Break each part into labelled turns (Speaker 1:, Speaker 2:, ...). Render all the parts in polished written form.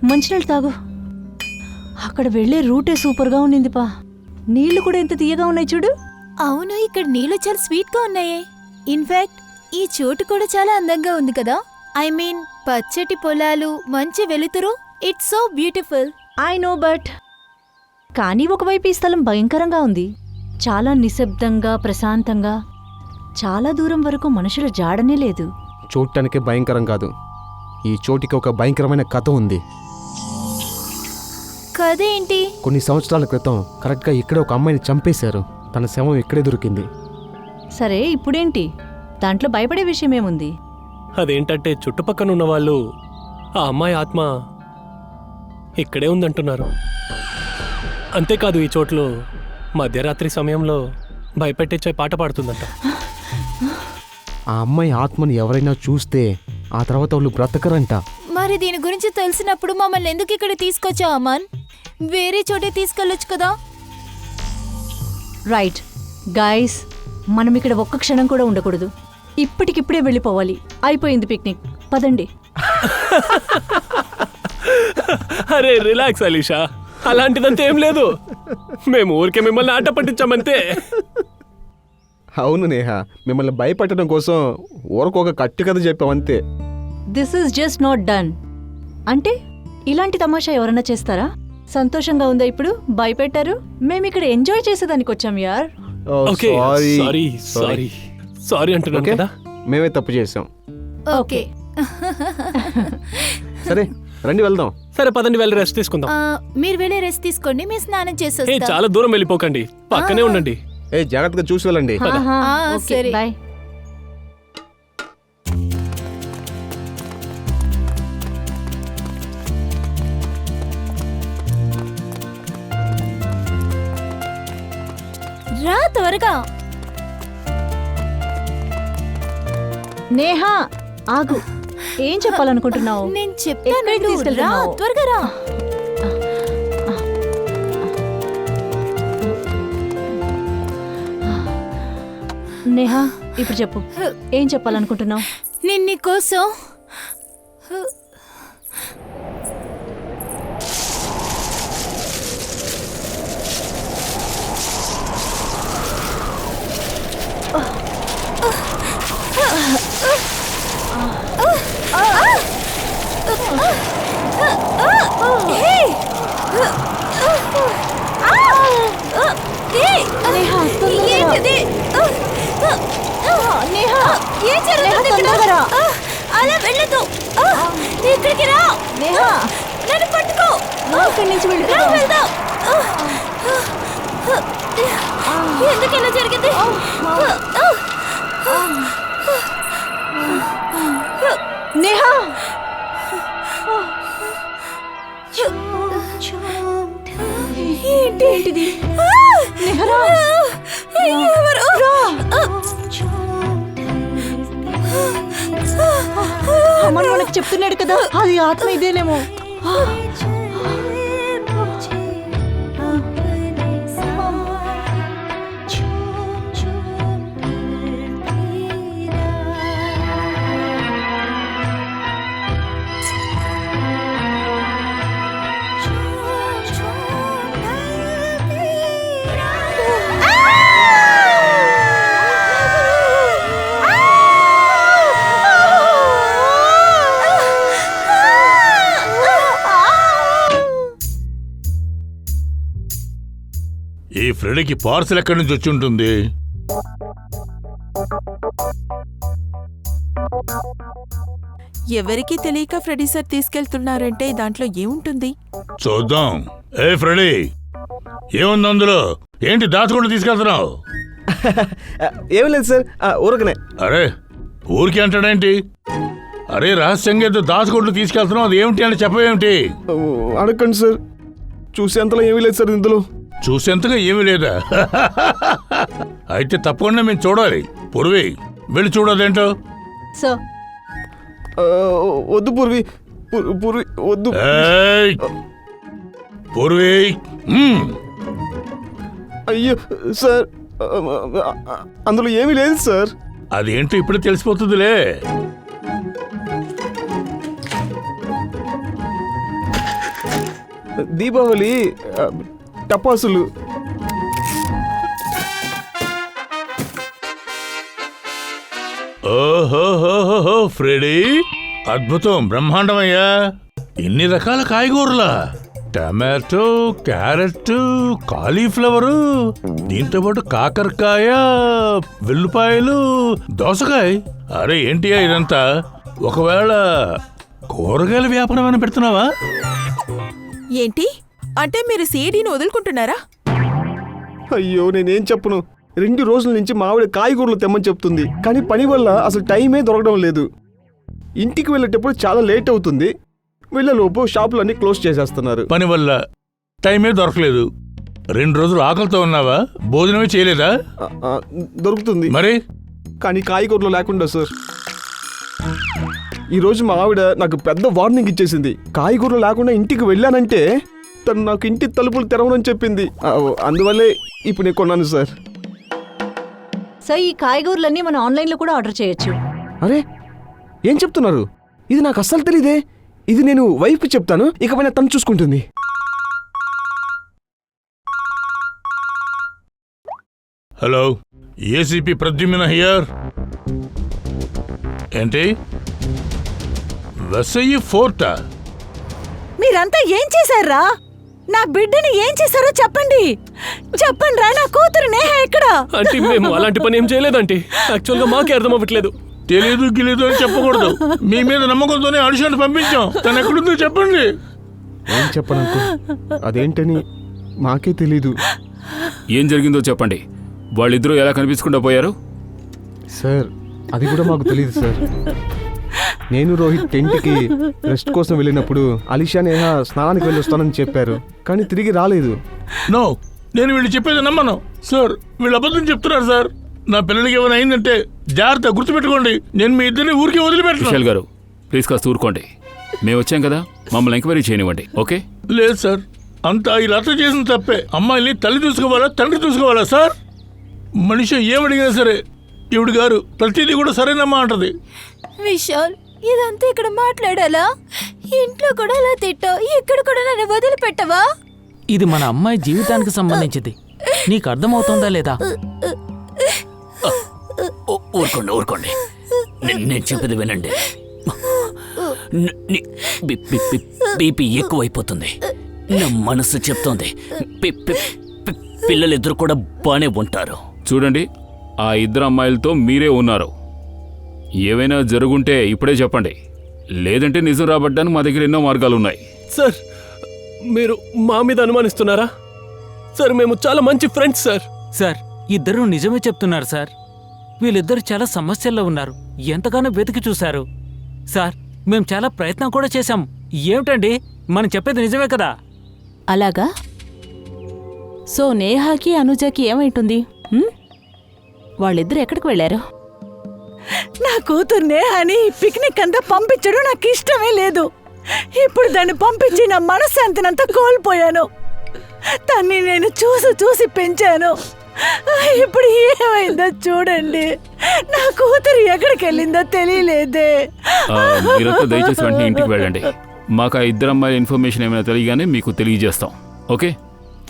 Speaker 1: మంచినీళ్ళు తాగు. అక్కడ వెళ్లే రూటే సూపర్గా ఉన్నింది పా. నీళ్లు కూడా ఎంత తీయగా ఉన్నాయి చూడు.
Speaker 2: అవును, ఇక్కడ నీళ్లు చాలా స్వీట్ గా ఉన్నాయే. ఇన్ఫాక్ట్ ఈ చోటు కూడా చాలా అందంగా ఉంది కదా. ఐ మీన్ పచ్చటి పొలాలు, మంచి వెలుతురు. It's so beautiful.
Speaker 1: I know, but కానీ ఒకవైపు ఈ స్థలం భయంకరంగా ఉంది. చాలా నిశ్శబ్దంగా, ప్రశాంతంగా. చాలా దూరం వరకు మనుషుల జాడనే లేదు.
Speaker 3: చూడటానికి భయంకరం కాదు, ఈ చోటికి ఒక భయంకరమైన కథ ఉంది.
Speaker 2: కథ ఏంటి?
Speaker 3: కొన్ని సంవత్సరాల క్రితం కరెక్ట్గా ఇక్కడే ఒక అమ్మాయిని చంపేశారు. తన శవం ఇక్కడే దొరికింది.
Speaker 1: సరే, ఇప్పుడేంటి? దాంట్లో భయపడే విషయమేముంది?
Speaker 4: అదేంటంటే చుట్టుపక్కన ఉన్న వాళ్ళు ఆ అమ్మాయి ఆత్మ ఇక్కడే ఉందంటున్నారు. అంతేకాదు, ఈ చోట్లో మధ్యరాత్రి సమయంలో భయపెట్టించే పాట పాడుతుందంట.
Speaker 3: ఆ అమ్మాయి ఆత్మని ఎవరైనా చూస్తే ఆ తర్వాత వాళ్ళు బ్రతకరంట.
Speaker 2: మరి దీని గురించి తెలిసినప్పుడు మమ్మల్ని ఎందుకు ఇక్కడ తీసుకొచ్చావు అమన్? వేరే చోటే తీసుకెళ్ళొచ్చు కదా.
Speaker 1: రైట్ గైస్, మనం ఇక్కడ ఒక్క క్షణం కూడా ఉండకూడదు. ఇప్పటికిప్పుడే వెళ్ళిపోవాలి. అయిపోయింది పిక్నిక్, పదండి.
Speaker 4: అరే రిలాక్స్ అలీషా, అలాంటిదంతా ఏం లేదు. మేము ఊరికే మిమ్మల్ని ఆట పట్టించామంతే.
Speaker 3: అవును నేహ, మిమ్మల్ని భయపెట్టడం కోసం ఊరకొక కట్టు కథ చెప్పామంతే.
Speaker 1: This is just not done. అంటే ఇలాంటి తమాషా ఎవరన్నా చేస్తారా? సంతోషంగా ఉందా ఇప్పుడు? భయపెట్టారు, మేమిక్కడ ఎంజాయ్ చేసేదానికి వచ్చాం యార్.
Speaker 4: ఓకే, సారీ సారీ సారీ అంటున్నాను కదా.
Speaker 3: మేమే తప్పు చేసాం.
Speaker 2: ఓకే,
Speaker 3: సరే రండి వెళ్దాం.
Speaker 4: సరే పదండి, వెళ్ళి రెస్ట్ తీసుకుందాం.
Speaker 2: మీరు వెళ్ళి రెస్ట్ తీసుకోండి, మీ స్నానం చేసేస్తా.
Speaker 4: చాలా దూరం వెళ్ళిపోకండి, పక్కనే ఉండండి.
Speaker 3: జాగ్రత్తగా చూసి వెళ్ళండి.
Speaker 2: సరే,
Speaker 1: బాయ్.
Speaker 2: రా త్వరగా.
Speaker 1: నేహా ఆగు, ఏం చెప్పాలనుకుంటున్నావు?
Speaker 2: నేను చెప్తాను,
Speaker 1: ఎక్కడికి
Speaker 2: రా
Speaker 1: తీసుకెళ్తున్నావు?
Speaker 2: త్వరగా రా.
Speaker 1: నేహా ఇప్పుడు చెప్పు, ఏం చెప్పాలనుకుంటున్నావు?
Speaker 2: నేను నీకోసం అలా వెళ్ళదు. ఇక్కడికి రా. నన్ను పట్టుకో.
Speaker 1: ఇక్కడి నుంచి
Speaker 2: వెళ్దాం. ఎందుకు ఇలా జరిగింది?
Speaker 1: నేహా, ఏంటిది? అమ్మని వాళ్ళకి చెప్తున్నాడు కదా, అది ఆత్మ ఇదేనేమో.
Speaker 5: ఈ ఫ్రెడీకి పార్సల్ ఎక్కడి నుంచి వచ్చి ఉంటుంది?
Speaker 6: ఎవరికి తెలియక ఫ్రెడీ సార్ తీసుకెళ్తున్నారంటే దాంట్లో ఏముంటుంది?
Speaker 5: చూద్దాం. ఏ ఫ్రెడీ, ఏముంది అందులో? ఏంటి దాచుకుంటూ తీసుకెళ్తున్నావు?
Speaker 3: ఏం లేదు సార్, ఊరకనే.
Speaker 5: అరే ఊరికి అంటాడేంటి? అరే రహస్యంగా ఏదో దాచుకుంటూ తీసుకెళ్తున్నావు, అది ఏమిటి అని చెప్పవేమిటి?
Speaker 3: అడగండి సార్, చూసేంతలో ఏమీ లేదు సార్ ఇందులో.
Speaker 5: చూసేంతగా ఏమీ లేదా? అయితే తప్పకుండా మేము చూడాలి. పూర్వి వెళ్ళి చూడదేంటో.
Speaker 1: సార్
Speaker 3: వద్దు పూర్వి, పూర్వి వద్దు.
Speaker 5: పూర్వి,
Speaker 3: అయ్యో సార్, అందులో ఏమీ లేదు సార్.
Speaker 5: అదేంటో ఇప్పుడు తెలిసిపోతుందిలే.
Speaker 3: దీపావళి టపాసులు.
Speaker 5: ఓహోహోహో ఫ్రెడీ, అద్భుతం, బ్రహ్మాండమయ్యా. ఇన్ని రకాల కాయగూరలా? టమాటో, క్యారెట్, కాలీఫ్లవరు, దీంతో పాటు కాకరకాయ, వెల్లుపాయలు, దోసకాయ. అరే ఏంటియా ఇదంతా? ఒకవేళ కూరగాయల వ్యాపారం ఏమైనా పెడుతున్నావా?
Speaker 6: ఏంటి అంటే మీరు సీడీని వదులుకుంటున్నారా?
Speaker 3: అయ్యో నేనేం చెప్పను. 2 రోజుల నుంచి మా ఆవిడ కాయగూరలు తెమ్మని చెప్తుంది, కానీ పని వల్ల అసలు టైమే దొరకడం లేదు. ఇంటికి వెళ్ళేటప్పుడు చాలా లేట్ అవుతుంది. వెళ్ళలోపు షాపులు అన్నీ క్లోజ్ చేసేస్తున్నారు.
Speaker 5: పని వల్ల టైమే దొరకలేదు. 2 రోజులు ఆకలితో ఉన్నావా? భోజనమే చేయలేదా?
Speaker 3: దొరుకుతుంది
Speaker 5: మరి
Speaker 3: కానీ కాయగూరలు లేకుండా సార్. ఈరోజు మా ఆవిడ నాకు పెద్ద వార్నింగ్ ఇచ్చేసింది. కాయగూరలు లేకుండా ఇంటికి వెళ్ళానంటే తను నాకు ఇంటి తలుపులు తెరవనని చెప్పింది. అందువల్లే ఇప్పుడు నేను కొన్నాను సార్.
Speaker 1: సార్ ఈ కాయగూరలన్నీ మనం ఆన్లైన్లో కూడా ఆర్డర్ చేయొచ్చు.
Speaker 3: అరే ఏం చెప్తున్నారు? ఇది నాకు అస్సలు తెలీదే. ఇది నేను వైఫ్కి చెప్తాను, ఇకపైన తను చూసుకుంటుంది.
Speaker 5: Hello, ACP Pradyumna here. ఏంటి వెసయ్యి ఫోర్టా?
Speaker 2: మీరంతా ఏం చేశారా? నా బిడ్డని ఏం చేశారో చెప్పండి. చెప్పండి రా, నా కూతురు నేహ ఎక్కడ?
Speaker 4: అంటే మేము అలాంటి పని ఏం చేయలేదంటే యాక్చువల్గా మాకే అర్థం అవ్వట్లేదు.
Speaker 5: తెలియదు గిలేదు అని చెప్పకూడదు. మీ మీద నమ్మకంతోనే అడిషన్ పంపించాం. తను ఎక్కడుందో చెప్పండి.
Speaker 3: ఏం చెప్పను, అదేంటని మాకే తెలీదు.
Speaker 7: ఏం జరిగిందో చెప్పండి. వాళ్ళిద్దరూ ఎలా కనిపించకుండా పోయారు?
Speaker 3: సార్ అది కూడా మాకు తెలియదు సార్. నేను రోహిత్ టెంట్కి రెస్ట్ కోసం వెళ్ళినప్పుడు అలీషా నేహ స్నానానికి వెళ్ళి వస్తానని చెప్పారు, కానీ తిరిగి రాలేదు.
Speaker 5: నో, నేను వీళ్ళు చెప్పేది నమ్మను సార్. వీళ్ళు అబద్ధం చెప్తున్నారు సార్. నా పిల్లలకి ఏమైనా అయిందంటే జాగ్రత్త గుర్తుపెట్టుకోండి. నేను మీ ఇద్దరిని ఊరికి వదిలిపెట్టాను.
Speaker 7: విశాల్ గారు ప్లీజ్ కాస్త ఊరుకోండి. మేము వచ్చాం కదా, మమ్మల్ని ఎంక్వైరీ చేయనివ్వండి. ఓకే?
Speaker 5: లేదు సార్, అంతా ఇలా అర్థం చేసిన తప్పే. అమ్మాయిని తల్లి చూసుకోవాలా తండ్రి చూసుకోవాలా సార్? మనిషి ఏమడిగినా సరే ఈవిడ గారు ప్రతిదీ కూడా సరేనమ్మా అంటది.
Speaker 2: విశాల్, ఇదంతా ఇక్కడ మాట్లాడాలా? ఇంట్లో కూడా అలా తిట్టావు, ఇక్కడ కూడా నన్ను వదిలిపెట్టవా?
Speaker 8: ఇది మన అమ్మాయి జీవితానికి సంబంధించింది. నీకు అర్థమవుతుందా లేదా?
Speaker 7: ఊరుకోండి ఊరుకోండి, నేను చెప్పేది వినండి. బీపీ ఎక్కువైపోతుంది. నా మనసు చెప్తోంది పిల్లలిద్దరు కూడా బానే ఉంటారు. చూడండి, ఆ 2 అమ్మాయిలతో మీరే ఉన్నారు. ఏవైనా జరుగుంటే ఇప్పుడే చెప్పండి, లేదంటే నిజం రాబడ్డానికి మా దగ్గర ఎన్నో మార్గాలున్నాయి.
Speaker 4: సార్ మీరు మా మీద అనుమానిస్తున్నారా? సార్ మేము చాలా మంచి ఫ్రెండ్స్ సార్.
Speaker 8: సార్, ఇద్దరూ నిజమే చెప్తున్నారు సార్. వీళ్ళిద్దరు చాలా సమస్యల్లో ఉన్నారు. ఎంతగానో వెతికి చూశారు సార్. మేము చాలా ప్రయత్నం కూడా చేశాం. ఏమిటండి, మనం చెప్పేది నిజమే కదా?
Speaker 9: అలాగా? సో నేహాకి అనుజకి ఏమైంటుంది? వాళ్ళిద్దరు ఎక్కడికి వెళ్ళారు?
Speaker 2: నా కూతురు నేహాని పిక్నిక్ అంతా పంపించడం నాకు ఇష్టమే లేదు. ఇప్పుడు దాన్ని పంపించి నా మనశ్శాంతినంతా కోల్పోయాను. తన్ని నేను చూసి పెంచాను. ఇప్పుడు ఏమైందో చూడండి. నా కూతురు ఎక్కడికి వెళ్ళిందో తెలియలేదే.
Speaker 7: మీరంతా దయచేసి వెంటనే ఇంటికి వెళ్ళండి. మాకు ఆ 2 అమ్మాయిల ఇన్ఫర్మేషన్ ఏమైనా తెలియగానే మీకు తెలియజేస్తాం. ఓకే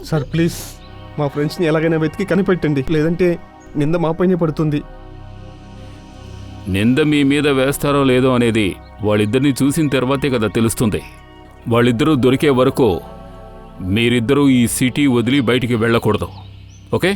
Speaker 3: సార్ ప్లీజ్ మా ఫ్రెండ్స్ని ఎలాగైనా వెతికి కనిపెట్టండి, లేదంటే నింద మాపైనే పడుతుంది.
Speaker 7: నింద మీ మీద వేస్తారో లేదో అనేది వాళ్ళిద్దరిని చూసిన తర్వాతే కదా తెలుస్తుంది. వాళ్ళిద్దరూ దొరికే వరకు మీరిద్దరూ ఈ సిటీ వదిలి బయటికి వెళ్ళకూడదు. ఓకే?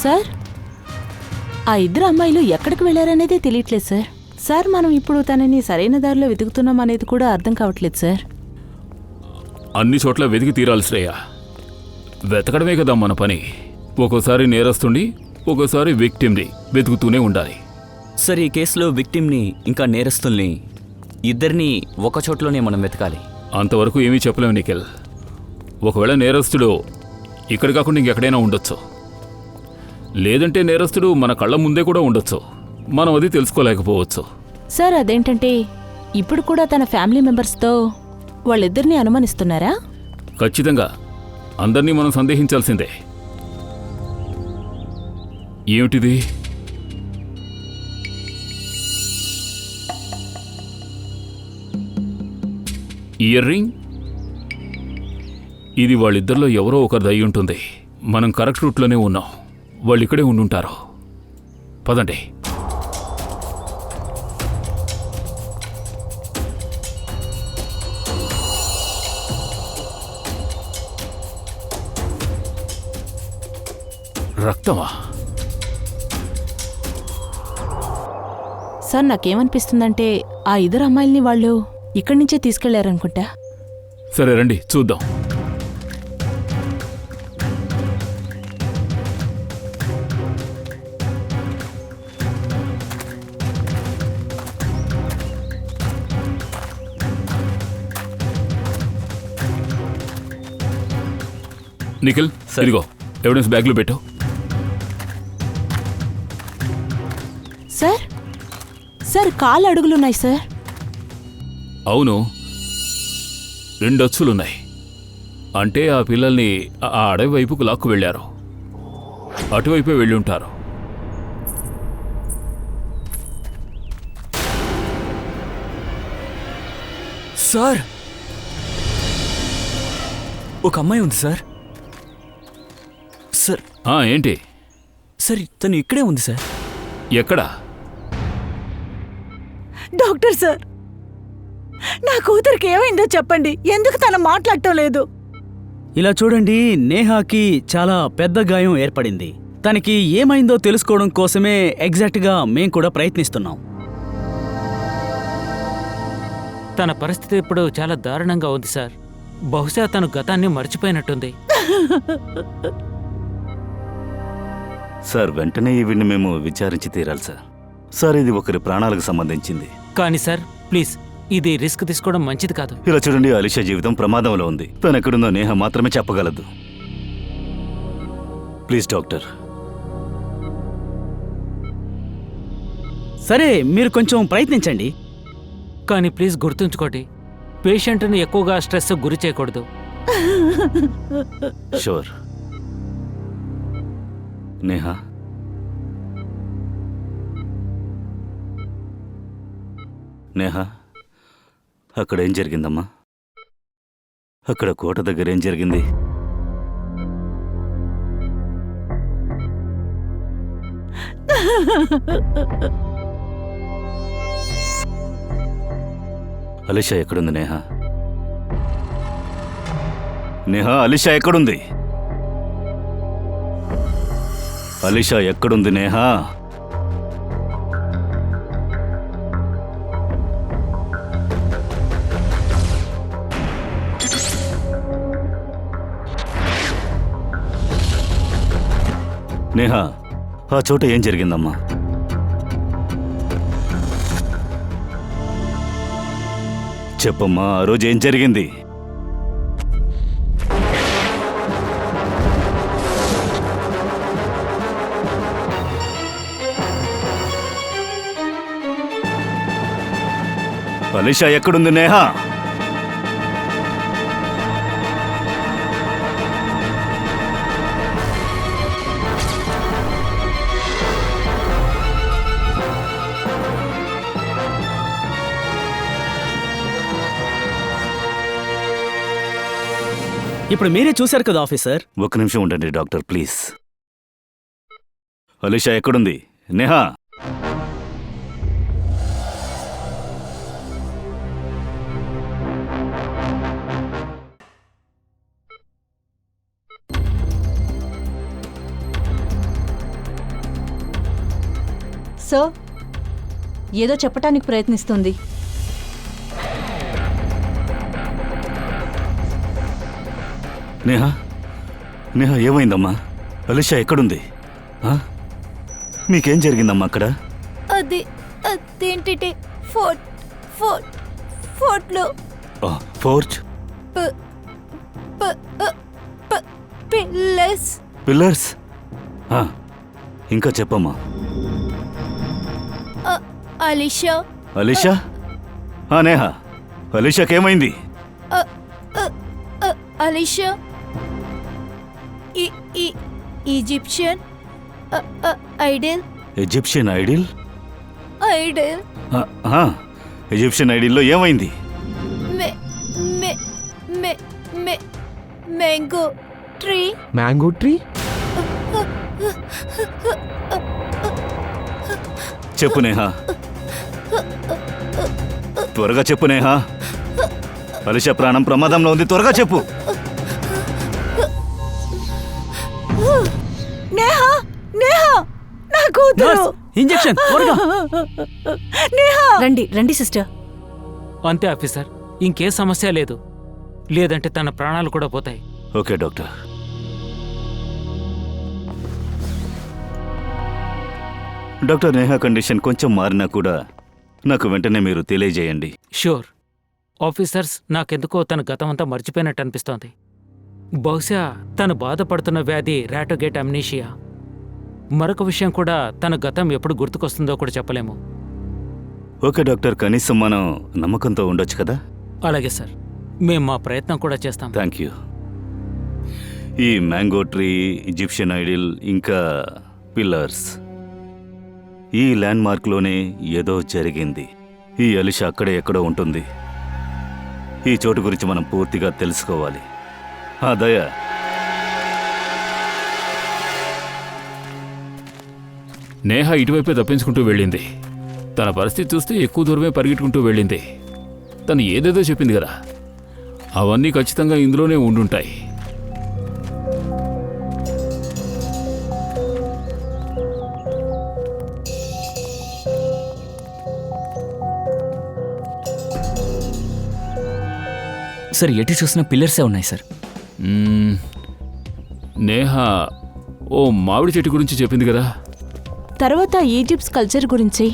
Speaker 9: సార్, ఆ 2 అమ్మాయిలు ఎక్కడికి వెళ్ళారనేది తెలియట్లేదు సార్. సార్, మనం ఇప్పుడు తనని సరైన దారిలో వెతుకుతున్నాం అనేది కూడా అర్థం కావట్లేదు సార్.
Speaker 7: అన్ని చోట్ల వెతికి తీరాలి శ్రేయ. వెతకడమే కదా మన పని. ఒక్కోసారి నేరస్తుని, ఒక్కోసారి విక్టిమ్ని వెతుకుతూనే ఉండాలి.
Speaker 10: సార్, ఈ కేసులో విక్టిమ్ని ఇంకా నేరస్తుల్ని ఇద్దరిని ఒక చోట్లోనే మనం వెతకాలి.
Speaker 7: అంతవరకు ఏమీ చెప్పలేము నిఖిల్. ఒకవేళ నేరస్తుడు ఇక్కడ కాకుండా ఇంకెక్కడైనా ఉండొచ్చు, లేదంటే నేరస్తుడు మన కళ్ళ ముందే కూడా ఉండొచ్చు. మనం అది తెలుసుకోలేకపోవచ్చు.
Speaker 9: సార్ అదేంటంటే ఇప్పుడు కూడా తన ఫ్యామిలీ మెంబర్స్తో వాళ్ళిద్దరినీ అనుమానిస్తున్నారా?
Speaker 7: ఖచ్చితంగా అందర్నీ మనం సందేహించాల్సిందే. ఏమిటిది? Ear ring. ఇది వాళ్ళిద్దరిలో ఎవరో ఒకరిది అయి ఉంటుంది. మనం కరెక్ట్ రూట్లోనే ఉన్నాం. వాళ్ళు ఇక్కడే ఉండుంటారు. పదండి. రక్తమా?
Speaker 9: సార్ నాకేమనిపిస్తుందంటే ఆ ఇద్దరు అమ్మాయిల్ని వాళ్ళు ఇక్కడి నుంచే తీసుకెళ్లారనుకుంటా.
Speaker 7: సరే రండి చూద్దాం. నిఖిల్, ఇదిగో ఎవిడెన్స్ బ్యాగ్లో పెట్టు.
Speaker 9: సార్ సార్ కాళ్ళు అడుగులున్నాయి సార్.
Speaker 7: అవును, 2 అచ్చులున్నాయి. అంటే ఆ పిల్లల్ని ఆ అడవి వైపుకు లాక్కు వెళ్ళారు. అటువైపే వెళ్ళి ఉంటారు.
Speaker 10: సార్, ఒక అమ్మాయి ఉంది సార్. సార్
Speaker 7: ఏంటి?
Speaker 10: సార్ తను ఇక్కడే ఉంది సార్.
Speaker 7: ఎక్కడా?
Speaker 2: డాక్టర్ సార్, నా కూతురికి ఏమైందో చెప్పండి. ఎందుకు తను మాట్లాడటం లేదు?
Speaker 11: ఇలా చూడండి, నేహాకి చాలా పెద్ద గాయం ఏర్పడింది. తనకి ఏమైందో తెలుసుకోవడం కోసమే ఎగ్జాక్ట్గా మేం కూడా ప్రయత్నిస్తున్నాం.
Speaker 8: తన పరిస్థితి ఇప్పుడు చాలా దారుణంగా ఉంది సార్. బహుశా తను గతాన్ని మర్చిపోయినట్టుంది.
Speaker 12: సార్, వెంటనే ఈవిడ్ని మేము విచారించి తీరాలి సార్. సార్, ఇది ఒకరి ప్రాణాలకు సంబంధించింది.
Speaker 8: కానీ సార్ ప్లీజ్, ఇది రిస్క్ తీసుకోవడం మంచిది కాదు.
Speaker 12: ఇలా చూడండి, అలిషా జీవితం ప్రమాదంలో ఉంది. తను ఎక్కడుందో నేహ మాత్రమే చెప్పగలదు. Please doctor.
Speaker 11: సరే, మీరు కొంచెం ప్రయత్నించండి.
Speaker 8: కానీ ప్లీజ్ గుర్తుంచుకోండి, పేషెంట్ని ఎక్కువగా స్ట్రెస్ గురి చేయకూడదు.
Speaker 12: షూర్. నేహ, నేహ, అక్కడ ఏం జరిగిందమ్మా? అక్కడ కోట దగ్గర ఏం జరిగింది? అలిషా ఎక్కడుంది నేహ? నేహ, అలిషా ఎక్కడుంది? అలిషా ఎక్కడుంది నేహ? నేహ, ఆ చోట ఏం జరిగిందమ్మా? చెప్పమ్మా, ఆ రోజు ఏం జరిగింది? అలిషా ఎక్కడుంది నేహ?
Speaker 11: ఇప్పుడు మీరే చూశారు కదా ఆఫీసర్.
Speaker 12: ఒక్క నిమిషం ఉండండి డాక్టర్, ప్లీజ్. అలిషా ఎక్కడుంది? నేహా,
Speaker 1: సార్, ఏదో చెప్పటానికి ప్రయత్నిస్తుంది.
Speaker 12: నేహా నేహా ఏమైందమ్మా? అలిషా ఎక్కడుంది? ఆ? మీకేం జరిగిందమ్మా అక్కడ?
Speaker 1: అదేంటి ఫోర్ట్లో
Speaker 12: ఫోర్ట్
Speaker 1: పిల్లర్స్.
Speaker 12: పిల్లర్స్? ఇంకా చెప్పమ్మా.
Speaker 1: అలిషా
Speaker 12: అలిషా? నేహా అలిషాకేమైంది?
Speaker 1: Alisha Egyptian idol.
Speaker 12: Egyptian idol?
Speaker 1: Idol
Speaker 12: Egyptian ఐడిల్లో ఏమైంది?
Speaker 1: Mango tree.
Speaker 3: Mango tree?
Speaker 12: చెప్పు నేహా, త్వరగా చెప్పు నేహా. అలిషా ప్రాణం ప్రమాదంలో ఉంది, త్వరగా చెప్పు.
Speaker 2: నేహా నేహా నా కూతురు.
Speaker 11: ఇంజెక్షన్ త్వరగా.
Speaker 2: నేహా
Speaker 1: రండి సిస్టర్.
Speaker 8: అంతే ఆఫీసర్, ఇంకే సమస్య లేదు. లేదంటే తన ప్రాణాలు కూడా పోతాయి.
Speaker 12: Okay doctor. Doctor, Neha condition కొంచెం మారినా కూడా నాకు వెంటనే మీరు తెలియజేయండి.
Speaker 8: Sure officers. నాకెందుకో తన గతం అంతా మర్చిపోయినట్టు అనిపిస్తోంది. బహుశా తను బాధపడుతున్న వ్యాధి రాటోగేట్ అమ్నీషియా. మరొక విషయం కూడా, తన గతం ఎప్పుడు గుర్తుకొస్తుందో కూడా చెప్పలేము.
Speaker 12: ఓకే డాక్టర్, కనీసం మనం నమ్మకంతో ఉండొచ్చు కదా?
Speaker 8: అలాగే సార్, మేము మా ప్రయత్నం కూడా చేస్తాం.
Speaker 12: Thank you. ఈ మ్యాంగో ట్రీ, ఈజిప్షియన్ ఐడిల్, ఇంకా పిల్లర్స్, ఈ ల్యాండ్ మార్క్లోనే ఏదో జరిగింది. ఈ అలిషా అక్కడే ఎక్కడో ఉంటుంది. ఈ చోటు గురించి మనం పూర్తిగా తెలుసుకోవాలి. దయ,
Speaker 7: నేహా ఇటువైపే తప్పించుకుంటూ వెళ్ళింది. తన పరిస్థితి చూస్తే ఎక్కువ దూరమే పరిగెట్టుకుంటూ వెళ్ళింది. తను ఏదేదో చెప్పింది కదా, అవన్నీ ఖచ్చితంగా ఇందులోనే ఉండుంటాయి.
Speaker 10: సార్, ఎటు చూసిన పిల్లర్సే ఉన్నాయి సార్.
Speaker 7: నేహా ఓ మామిడి చెట్టు గురించి చెప్పింది కదా.
Speaker 9: తర్వాత ఈజిప్ట్స్ కల్చర్ గురించి.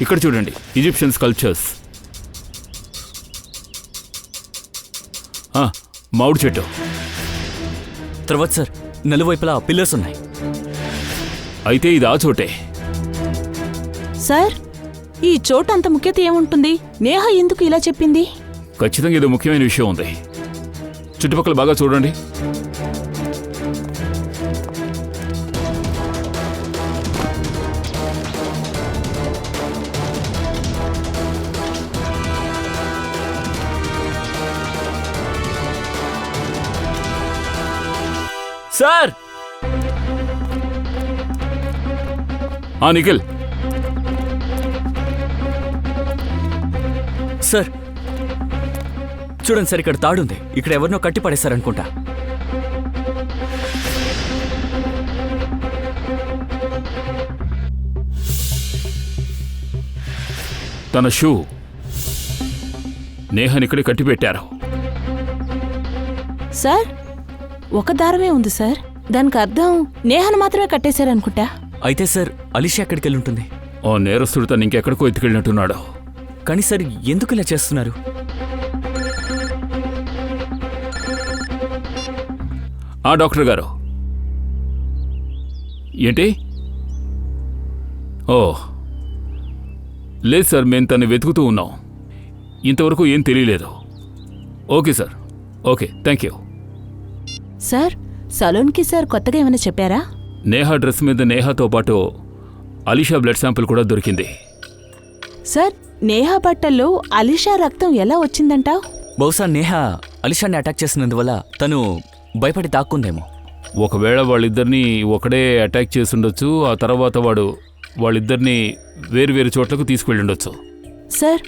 Speaker 7: ఇక్కడ చూడండి, ఈజిప్షియన్స్ కల్చర్స్. మామిడి చెట్టు.
Speaker 10: తర్వాత సార్, నలువైపులా పిల్లర్స్ ఉన్నాయి.
Speaker 7: అయితే ఇది ఆ చోటే.
Speaker 9: సార్, ఈ చోటు అంత ముఖ్యత ఏముంటుంది? నేహ ఎందుకు ఇలా చెప్పింది?
Speaker 7: ఖచ్చితంగా ఏదో ముఖ్యమైన విషయం ఉంది. చుట్టుపక్కల బాగా చూడండి.
Speaker 10: సార్!
Speaker 7: నిఖిల్.
Speaker 10: సార్ చూడండి సార్, ఇక్కడ తాడుంది. ఇక్కడ ఎవరినో కట్టి పడేశారనుకుంటా.
Speaker 7: తన షూ నేహనిక్కడే కట్టిపెట్టారు.
Speaker 9: సార్, ఒక దారమే ఉంది సార్. దానికి అర్థం నేహను మాత్రమే కట్టేశారనుకుంటా.
Speaker 10: అయితే సార్, అలిషా ఎక్కడికి వెళ్ళి ఉంటుంది?
Speaker 7: ఓ నేరస్తుడు తను ఇంకెక్కడికో ఎత్తుకెళ్ళినట్టున్నాడు.
Speaker 10: కానీ సార్, ఎందుకు ఇలా చేస్తున్నారు?
Speaker 7: డాక్టర్ గారు. ఏంటి? లేదు సార్, మేము తను వెతుకుతూ ఉన్నాం. ఇంతవరకు ఏం తెలియలేదు. Okay sir, okay, thank you.
Speaker 9: Sir, సలూన్కి సార్ కొత్తగా ఏమైనా చెప్పారా?
Speaker 7: నేహా డ్రెస్ మీద నేహాతో పాటు అలిషా బ్లడ్ శాంపిల్ కూడా దొరికింది.
Speaker 9: సార్, నేహా బట్టల్లో అలిషా రక్తం ఎలా వచ్చిందంటావ్?
Speaker 10: బహుశా నేహా అలిషాని అటాక్ చేసినందువల్ల తను భయపడి దాక్కుందేమో.
Speaker 7: ఒకవేళ వాళ్ళిద్దరినీ ఒకడే అటాక్ చేసుండొచ్చు, ఆ తర్వాత వాడు వాళ్ళిద్దరినీ వేరు చోట్లకు తీసుకువెళ్ళుండొచ్చు.
Speaker 9: సార్,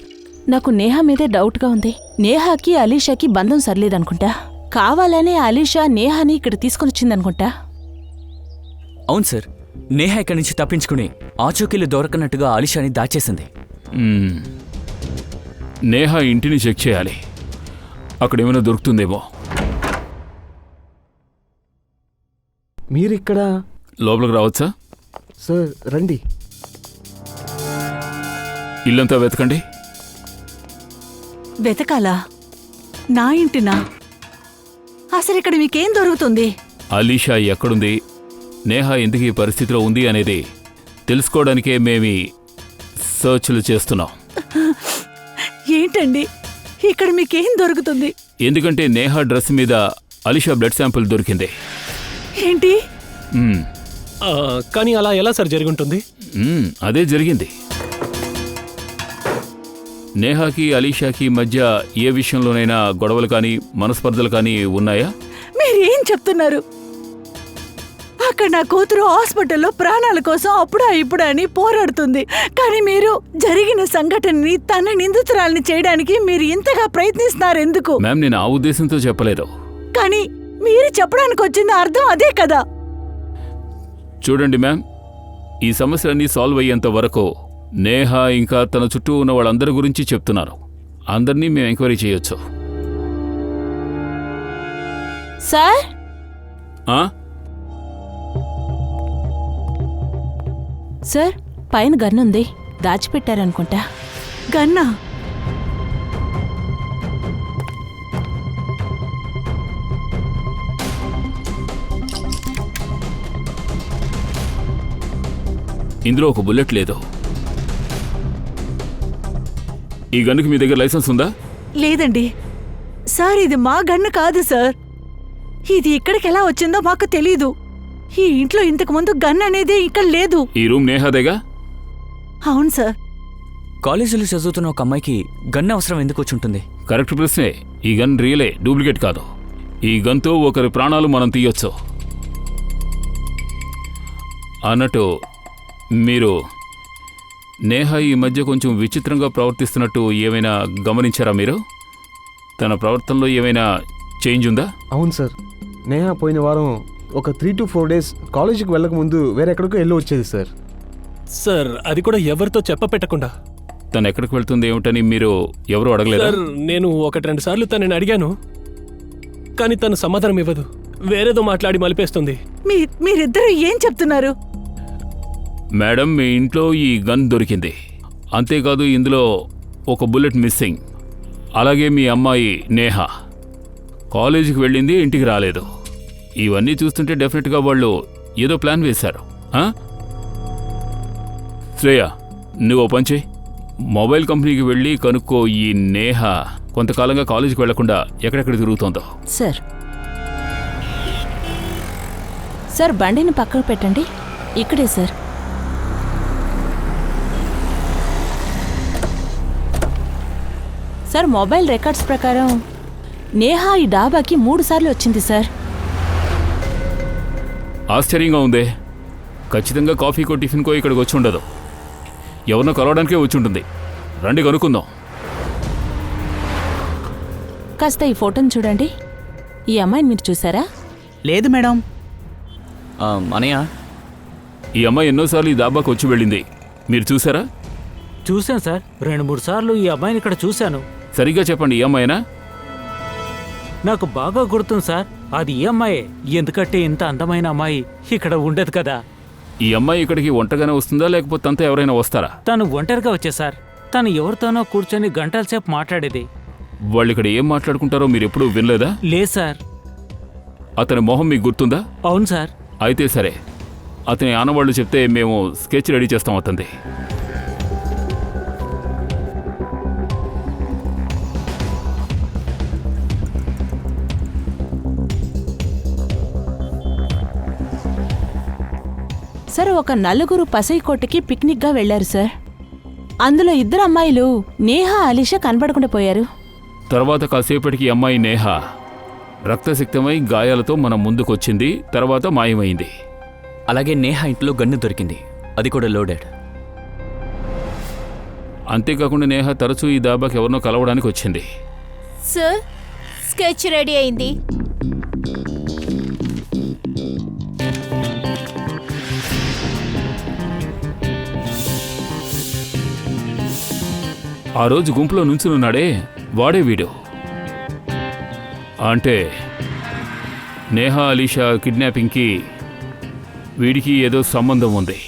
Speaker 9: నాకు నేహా మీదే డౌట్గా ఉంది. నేహాకి అలీషాకి బంధం సర్లేదనుకుంటా. కావాలనే అలీషా నేహాని ఇక్కడ తీసుకొనిచ్చిందనుకుంటా.
Speaker 10: అవును సార్, నేహ ఇక్కడి నుంచి తప్పించుకుని ఆచూకీలు దొరకనట్టుగా అలిషాని దాచేసింది.
Speaker 7: నేహ ఇంటిని చెక్ చేయాలి, అక్కడేమైనా దొరుకుతుందేమో.
Speaker 3: మీరిక్కడ?
Speaker 7: లోపలికి రావచ్చా?
Speaker 3: సార్ రండి.
Speaker 7: ఇల్లంతా వెతకండి.
Speaker 2: వెతకాలా? నా ఇంటినా? అసలు ఇక్కడ మీకేం దొరుకుతుంది?
Speaker 7: అలీషా ఎక్కడుంది, నేహ ఎందుకు ఈ పరిస్థితిలో ఉంది అనేది తెలుసుకోవడానికే మేమీ సర్చ్లు చేస్తున్నాం.
Speaker 2: ఏంటండి ఇక్కడ మీకేం దొరుకుతుంది?
Speaker 7: ఎందుకంటే నేహ డ్రెస్ మీద అలీషా బ్లడ్ శాంపుల్ దొరికింది.
Speaker 2: ఏంటి?
Speaker 4: కానీ అలా ఎలా సార్ జరుగుంటుంది?
Speaker 7: అదే జరిగింది. నేహాకి అలీషాకి మధ్య ఏ విషయంలోనైనా గొడవలు కానీ మనస్పర్ధలు కానీ ఉన్నాయా?
Speaker 2: మీరేం చెప్తున్నారు? అక్కడ నా కూతురు హాస్పిటల్లో ప్రాణాల కోసం అప్పుడా ఇప్పుడా అని పోరాడుతుంది. కానీ మీరు జరిగిన సంఘటనని తన నిందితురాల్ని చేయడానికి మీరు ఇంతగా ప్రయత్నిస్తున్నారు ఎందుకు?
Speaker 7: మ్యామ్, నేను ఆ ఉద్దేశంతో చెప్పలేదు.
Speaker 2: కానీ మీరు చెప్పడానికి వచ్చింది అర్థం అదే కదా.
Speaker 7: చూడండి మ్యామ్, ఈ సమస్యలన్నీ సాల్వ్ అయ్యేంత వరకు నేహ ఇంకా తన చుట్టూ ఉన్న వాళ్ళందరి గురించి చెప్తున్నారు. అందరినీ మేము ఎంక్వైరీ చేయొచ్చు.
Speaker 9: సార్, సార్, పైన గన్నుంది, దాచిపెట్టారనుకుంటా.
Speaker 2: గన్నా?
Speaker 7: ఇందులో ఒక బుల్లెట్ లేదు. ఈ గన్నుకి మీ దగ్గర లైసెన్స్ ఉందా?
Speaker 2: లేదండి సార్, ఇది మా గన్ను కాదు సార్. ఇది ఇక్కడికి ఎలా వచ్చిందో మాకు తెలీదు. ఈ ఇంట్లో ఇంతకు ముందు గన్ అనేది ఇక్కడ లేదు.
Speaker 7: ఈ రూమ్ నేహాదేగా?
Speaker 2: అవును సార్.
Speaker 10: కాలేజీలో చదువుతున్న ఒక అమ్మాయికి గన్ అవసరం ఎందుకు వచ్చుంటుంది?
Speaker 7: కరెక్ట్ ప్రశ్నే. ఈ గన్ రియలే, డూప్లికేట్ కాదు. ఈ గన్తో ఒకరి ప్రాణాలు మనం తీయొచ్చు. అన్నట్టు మీరు నేహ ఈ మధ్య కొంచెం విచిత్రంగా ప్రవర్తిస్తున్నట్టు ఏమైనా గమనించారా మీరు? తన ప్రవర్తనలో ఏమైనా చేంజ్ ఉందా?
Speaker 3: అవును సార్, నేహ పోయిన వారం ఒక 3 to 4 days కాలేజీకి వెళ్ళక ముందు వేరెక్కడికో వెళ్ళి వచ్చేది సార్.
Speaker 4: సార్, అది కూడా ఎవరితో చెప్పపెట్టకుండా.
Speaker 7: తను ఎక్కడికి వెళ్తుంది ఏమిటని మీరు ఎవరు అడగలేదు?
Speaker 4: సార్, నేను 1-2 సార్లు తనని అడిగాను, కానీ తను సమాధానం ఇవ్వదు. వేరేదో మాట్లాడి మలిపేస్తుంది.
Speaker 2: మీరిద్దరూ ఏం చెప్తున్నారు?
Speaker 7: మేడం, మీ ఇంట్లో ఈ గన్ దొరికింది. అంతేకాదు ఇందులో ఒక బుల్లెట్ మిస్సింగ్. అలాగే మీ అమ్మాయి నేహ కాలేజీకి వెళ్ళింది, ఇంటికి రాలేదు. ఇవన్నీ చూస్తుంటే డెఫినెట్గా వాళ్ళు ఏదో ప్లాన్ వేశారు. శ్రేయ, నువ్వు ఓ పని చేయి, మొబైల్ కంపెనీకి వెళ్ళి కనుక్కో ఈ నేహ కొంతకాలంగా కాలేజీకి వెళ్లకుండా ఎక్కడెక్కడ తిరుగుతోందో.
Speaker 9: సార్, సార్, బండిని పక్కకు పెట్టండి. ఇక్కడే సార్. సార్, మొబైల్ రికార్డ్స్ ప్రకారం నేహా ఈ డాబాకి 3 సార్లు వచ్చింది సార్.
Speaker 7: ఆశ్చర్యంగా ఉందే. ఖచ్చితంగా కాఫీకో టిఫిన్కో ఇక్కడికి వచ్చి ఉండదు. ఎవరినో కలవడానికే వచ్చి ఉంటుంది. రండి కనుక్కుందాం.
Speaker 9: కాస్త ఈ ఫోటోని చూడండి. ఈ అమ్మాయిని మీరు చూసారా?
Speaker 11: లేదు మేడం.
Speaker 10: అనయ్య,
Speaker 7: ఈ అమ్మాయి ఎన్నోసార్లు ఈ దాబాకు వచ్చి వెళ్ళింది, మీరు చూసారా?
Speaker 8: చూశాను సార్, 2-3 సార్లు ఈ అమ్మాయిని ఇక్కడ చూశాను.
Speaker 7: సరిగ్గా చెప్పండి, ఈ అమ్మాయినా?
Speaker 8: నాకు బాగా గుర్తుంది సార్, అది ఈ అమ్మాయే. ఎందుకంటే ఇంత అందమైన అమ్మాయి ఇక్కడ ఉండదు కదా.
Speaker 7: ఈ అమ్మాయి ఇక్కడికి ఒంటరిగానే వస్తుందా, లేకపోతే అంతా ఎవరైనా వస్తారా?
Speaker 8: తను ఒంటరిగా వచ్చే సార్. తను ఎవరితోనో కూర్చొని గంటల సేపు మాట్లాడేది.
Speaker 7: వాళ్ళు ఇక్కడ ఏం మాట్లాడుకుంటారో మీరు ఎప్పుడూ వినలేదా?
Speaker 8: లేదు సార్.
Speaker 7: అతని మొహం మీకు గుర్తుందా?
Speaker 8: అవును సార్.
Speaker 7: అయితే సరే, అతని ఆనవాళ్ళు చెప్తే మేము స్కెచ్ రెడీ చేస్తాం అతనిది.
Speaker 9: సార్, ఒక 4 పసైకోటకి పిక్నిక్గా వెళ్లారు సార్. అందులో 2 అమ్మాయిలు నేహా, అలీషా కనబడకుండా పోయారు.
Speaker 7: తర్వాత కాసేపటికి ఈ అమ్మాయి నేహ రక్తసిక్తమై గాయాలతో మన ముందుకొచ్చింది, తర్వాత మాయమైంది.
Speaker 10: అలాగే నేహ ఇంట్లో గన్ను దొరికింది, అది కూడా లోడెడ్.
Speaker 7: అంతేకాకుండా నేహ తరచూ ఈ దాబాకి ఎవరినో కలవడానికి వచ్చింది.
Speaker 13: సార్, స్కెచ్ రెడీ అయింది.
Speaker 7: ఆ రోజు గుంపులో నుంచునున్నాడే వాడే వీడు. అంటే నేహ అలీషా కిడ్నాపింగ్కి వీడికి ఏదో సంబంధం ఉంది.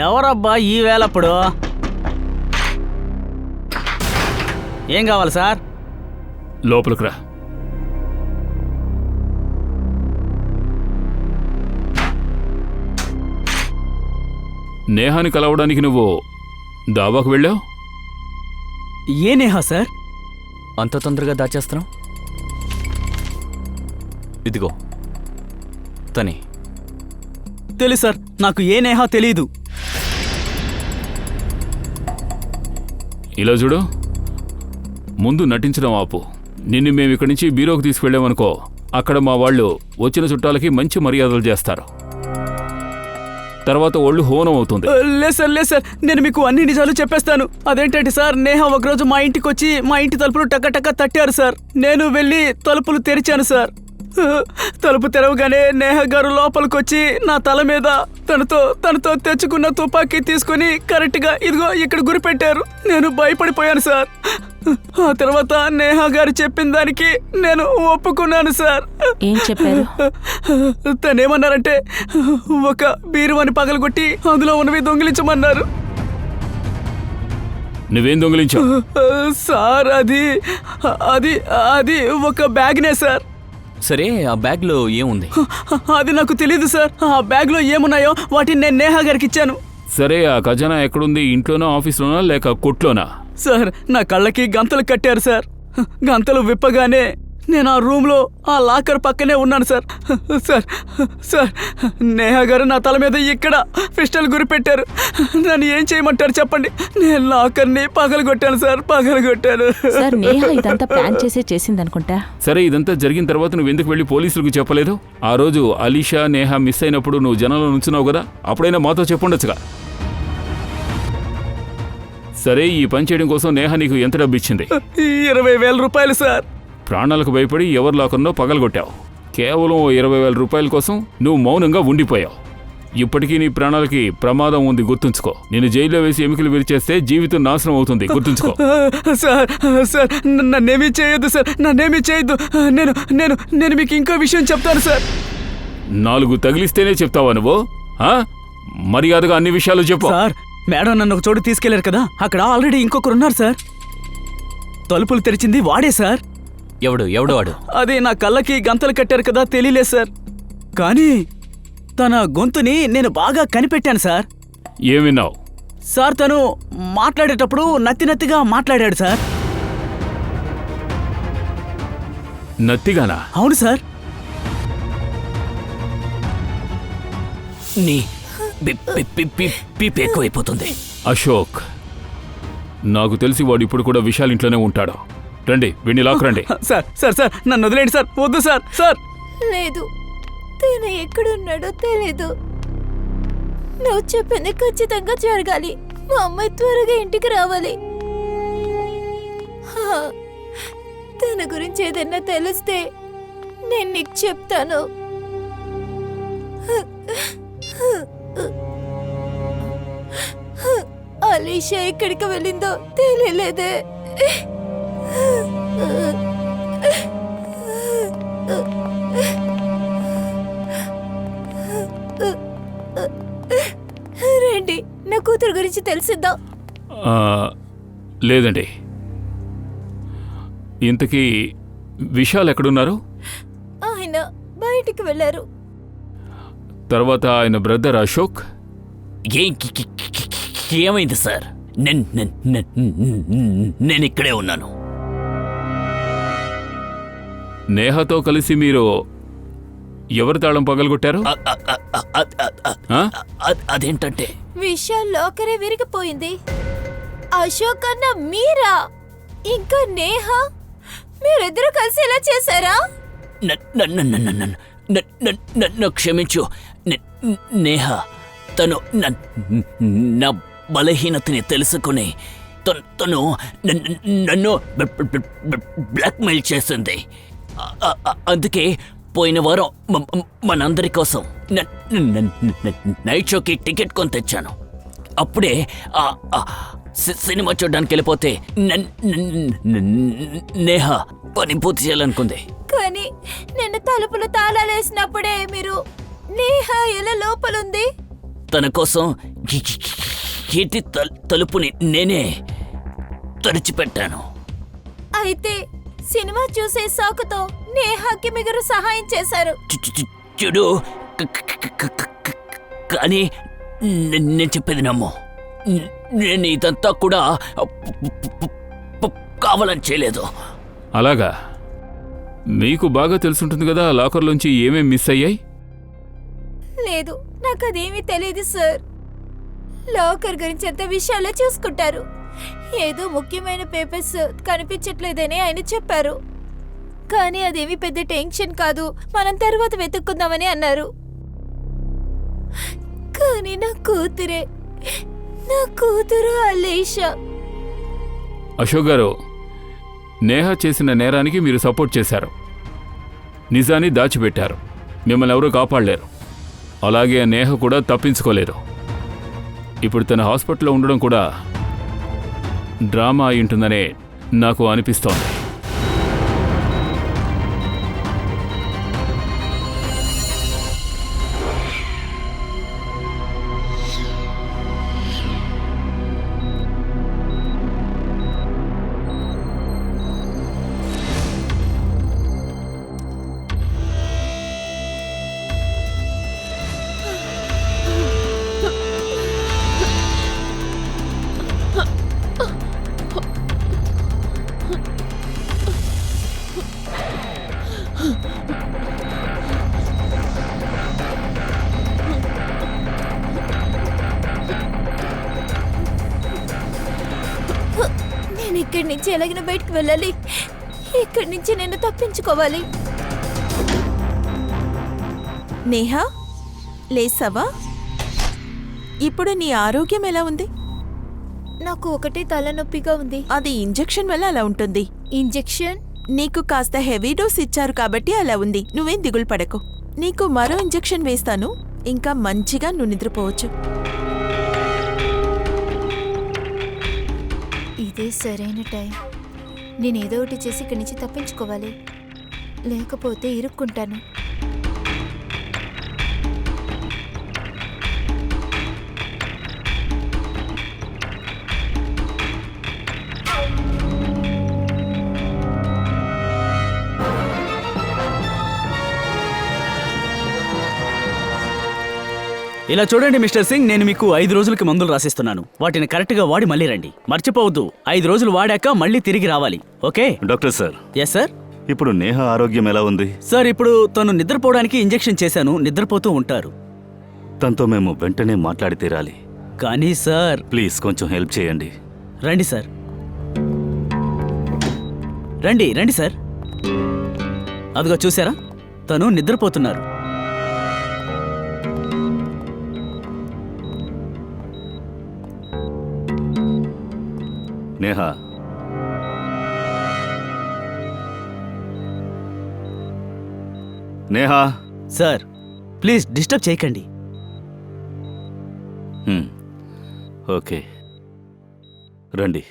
Speaker 11: ఎవరబ్బా ఈ వేళప్పుడు? ఏం కావాలి సార్?
Speaker 7: లోపలికి రా. నేహాని కలవడానికి నువ్వు దాబాకు వెళ్ళావు?
Speaker 11: ఏ నేహా సార్?
Speaker 10: అంత తొందరగా దాచేస్తున్నావు? ఇదిగో తనే.
Speaker 11: తెలుసు సార్, నాకు ఏ నేహా తెలీదు.
Speaker 7: ఇలా చూడు, ముందు నటించడం ఆపు. నిన్ను మేము ఇక్కడి నుంచి బీరోకి తీసుకెళ్ళామనుకో, అక్కడ మా వాళ్ళు వచ్చిన చుట్టాలకి మంచి మర్యాదలు చేస్తారు. తర్వాత ఒళ్ళు హోనం అవుతుంది.
Speaker 11: లేదు సార్, నేను మీకు అన్ని నిజాలు చెప్పేస్తాను. అదేంటంటే సార్, నేహా ఒకరోజు మా ఇంటికి వచ్చి మా ఇంటి తలుపులు టక్క తట్టారు సార్. నేను వెళ్ళి తలుపులు తెరిచాను సార్. తలుపు తెరవగానే నేహా గారు లోపలికొచ్చి నా తల మీద తనతో తెచ్చుకున్న తుపాకీ తీసుకుని కరెక్ట్గా ఇదిగో ఇక్కడ గురిపెట్టారు. నేను భయపడిపోయాను సార్. ఆ తర్వాత నేహా గారు చెప్పిన దానికి నేను ఒప్పుకున్నాను సార్.
Speaker 9: ఏం చెప్పారు?
Speaker 11: తనేమన్నారంటే ఒక బీరువాని పగలగొట్టి అందులో ఉన్నవి దొంగిలించమన్నారు.
Speaker 7: నువ్వేం దొంగిలించావు?
Speaker 11: సార్ అది ఒక బ్యాగ్నే సార్.
Speaker 10: సరే, ఆ బ్యాగ్లో ఏముంది?
Speaker 11: అది నాకు తెలీదు సార్. ఆ బ్యాగ్లో ఏమున్నాయో వాటిని నేను నేహా గారికి ఇచ్చాను.
Speaker 7: సరే, ఆ ఖజానా ఎక్కడుంది? ఇంట్లోనా, ఆఫీస్లోనా, లేక కొట్లోనా?
Speaker 11: సార్, నా కళ్ళకి గంతలు కట్టారు సార్. గంతలు విప్పగానే నేను ఆ రూమ్లో ఆ లాకర్ పక్కనే ఉన్నాను సార్. సార్ నేహా గారు నా తల మీద ఇక్కడ పిస్టల్ గురిపెట్టారు. నన్ను ఏం చేయమంటారు చెప్పండి? నేను లాకర్ని పగలగొట్టాను సార్, పగలగొట్టాను.
Speaker 9: సార్, నేహా ఇదంతా ప్లాన్ చేసిందనుకుంటా.
Speaker 7: సరే, ఇదంతా జరిగిన తర్వాత నువ్వు ఎందుకు వెళ్ళి పోలీసులకు చెప్పలేదు? ఆ రోజు అలీషా నేహా మిస్ అయినప్పుడు నువ్వు జనంలో నుంచున్నావు కదా, అప్పుడైనా మాతో చెప్పుండొచ్చుగా. సరే, ఈ పని చేయడం కోసం నేహా నీకు ఎంత డబ్బు ఇచ్చింది?
Speaker 11: 20,000 రూపాయలు సార్.
Speaker 7: ప్రాణాలకు భయపడి ఎవరి లాకర్నో పగలగొట్టావు. కేవలం 20,000 రూపాయల కోసం నువ్వు మౌనంగా ఉండిపోయావు. ఇప్పటికీ నీ ప్రాణాలకి ప్రమాదం ఉంది, గుర్తుంచుకో. నేను జైల్లో వేసి ఎముకలు విరిచేస్తే జీవితం నాశనం అవుతుంది, గుర్తుంచుకో.
Speaker 11: సార్ నన్నేమీ చేయొద్దు సార్, నన్నేమీ చేయొద్దు. నేను మీకు ఇంకో విషయం చెప్తాను సార్.
Speaker 7: 4 తగిలిస్తేనే చెప్తావా నువ్వు? మర్యాదగా అన్ని విషయాలు చెప్పు.
Speaker 11: సార్, మేడం నన్ను ఒక చోటు తీసుకెళ్లారు కదా, అక్కడ ఆల్రెడీ ఇంకొకరు ఉన్నారు సార్. తలుపులు తెరిచింది వాడే సార్.
Speaker 10: ఎవడు వాడు?
Speaker 11: అది నా కళ్ళకి గంతలు కట్టారు కదా, తెలియలేదు సార్. కానీ తన గొంతుని నేను బాగా కనిపెట్టాను సార్.
Speaker 7: ఏం విన్నావు?
Speaker 11: సార్, తను మాట్లాడేటప్పుడు నత్తిగా మాట్లాడాడు సార్.
Speaker 7: నత్తిగానా?
Speaker 11: అవును సార్.
Speaker 10: నీ పీపీ ఎక్కువైపోతుంది.
Speaker 7: అశోక్, నాకు తెలిసి వాడు ఇప్పుడు కూడా విశాల్ ఇంట్లోనే ఉంటాడు. రండి, వీడిని లాక్కురండి.
Speaker 11: సార్ నన్ను వదిలేండి సార్. వద్దు సార్.
Speaker 13: లేదు, తను ఎక్కడున్నాడో తెలీదు. నువ్వు చెప్పింది ఖచ్చితంగా జరగాలి. మా అమ్మాయి త్వరగా ఇంటికి రావాలి. తన గురించి ఏదైనా తెలిస్తే నేను నీకు చెప్తాను. అలీషా ఎక్కడికి వెళ్ళిందో తెలియలేదే. రండి, నా కూతురు గురించి తెలిసిందా?
Speaker 7: లేదండి. ఇంతకీ విశాల్ ఎక్కడున్నారు?
Speaker 13: ఆయన బయటికి వెళ్ళారు.
Speaker 7: తర్వాత ఆయన బ్రదర్ అశోక్
Speaker 10: ఏమైంది సార్? నేను ఇక్కడే ఉన్నాను.
Speaker 7: నేహతో కలిసి మీరు ఎవరి తాళం పగలగొట్టారు?
Speaker 10: అదేంటంటే
Speaker 13: విశాల్ లాకరే విరిగిపోయింది. అశోక్ అన్న మీరా? ఇంకా నేహ? మీరిద్దరూ కలిసి ఇలా చేశారా?
Speaker 10: నన్ను క్షమించు నేహ. తను నా బలహీనతని తెలుసుకుని తను నన్ను బ్లాక్మెయిల్ చేసింది. అందుకే పోయిన వారం మనందరి కోసం నైట్ షోకి టికెట్ కొని తెచ్చాను. అప్పుడే సినిమా చూడడానికి వెళ్ళిపోతే నేహ పని పూర్తి చేయాలనుకుంది.
Speaker 13: కానీ నిన్న తలుపులు తాళాలేసినప్పుడే మీరు నేహ ఎలా లోపలుంది?
Speaker 10: తన కోసం కీర్తి తలుపుని నేనే తెరిచిపెట్టాను.
Speaker 13: అయితే సినిమా చూసే సాకుతో నేహాకి మీరు సహాయం చేశారు.
Speaker 10: చూడు, కానీ నేను చెప్పేది నమ్ము. నేను ఇదంతా కూడా కావాలని చేయలేదు.
Speaker 7: అలాగా? మీకు బాగా తెలుసుంటుంది కదా లాకర్లోంచి ఏమేం మిస్ అయ్యాయి.
Speaker 13: లేదు, నాకు అదేమీ తెలియదు సార్. లాకర్ గురించి అంత విషయాలే చూసుకుంటారు. ఏదో ముఖ్యమైన పేపర్స్ కనిపించట్లేదని ఆయన చెప్పారు. కానీ అదేమీ పెద్ద టెన్షన్ కాదు, మనం తర్వాత వెతుక్కుందామని అన్నారు. కానీ నా కూతురు అలీషా.
Speaker 7: అశోక్ గారు, నేహ చేసిన నేరానికి మీరు సపోర్ట్ చేశారు. నిజాన్ని దాచిపెట్టారు. మిమ్మల్ని ఎవరూ కాపాడలేరు. అలాగే నేహ కూడా తప్పించుకోలేదు. ఇప్పుడు తన హాస్పిటల్లో ఉండడం కూడా డ్రామా అయి ఉంటుందనే నాకు అనిపిస్తోంది.
Speaker 13: నేను ఇక్కడి నుంచి ఎలాగైనా బయటకు వెళ్ళాలి. ఇక్కడి నుంచి నేను తప్పించుకోవాలి.
Speaker 6: నేహా, లేసావా? ఇప్పుడు నీ ఆరోగ్యం ఎలా ఉంది?
Speaker 13: నాకు ఒకటే తలనొప్పిగా ఉంది.
Speaker 6: అది ఇంజెక్షన్ వల్ల అలా ఉంటుంది.
Speaker 13: ఇంజెక్షన్?
Speaker 6: నీకు కాస్త హెవీ డోస్ ఇచ్చారు కాబట్టి అలా ఉంది. నువ్వేం దిగులు పడకు. నీకు మరో ఇంజెక్షన్ వేస్తాను. ఇంకా మంచిగా నువ్వు నిద్రపోవచ్చు.
Speaker 13: ఇదే సరైన టైం. నేనేదో ఒకటి చేసి ఇక్కడి నుంచి తప్పించుకోవాలి, లేకపోతే ఇరుక్కుంటాను.
Speaker 11: ఇలా చూడండి మిస్టర్ సింగ్, నేను మీకు 5 రోజులకి మందులు రాసిస్తున్నాను. వాటిని కరెక్ట్గా వాడి మళ్ళీ రండి. మర్చిపోవద్దు, 5 రోజులు వాడాక మళ్ళీ తిరిగి రావాలి. Okay
Speaker 12: doctor sir?
Speaker 11: Yes sir.
Speaker 12: ఇప్పుడు నేహ ఆరోగ్యం ఎలా ఉంది?
Speaker 11: సార్, ఇప్పుడు తను నిద్రపోవడానికి ఇంజెక్షన్ చేశాను. నిద్రపోతూ ఉంటారు.
Speaker 12: తనతో మేము వెంటనే మాట్లాడి తీరాలి.
Speaker 11: కానీ సార్,
Speaker 12: ప్లీజ్ కొంచెం హెల్ప్ చేయండి.
Speaker 11: రండి సార్, రండి సార్. అదిగో చూసారా, తను నిద్రపోతున్నారు.
Speaker 12: Neha, Neha.
Speaker 11: Sir, please disturb చేయకండి.
Speaker 12: ఓకే, రండి.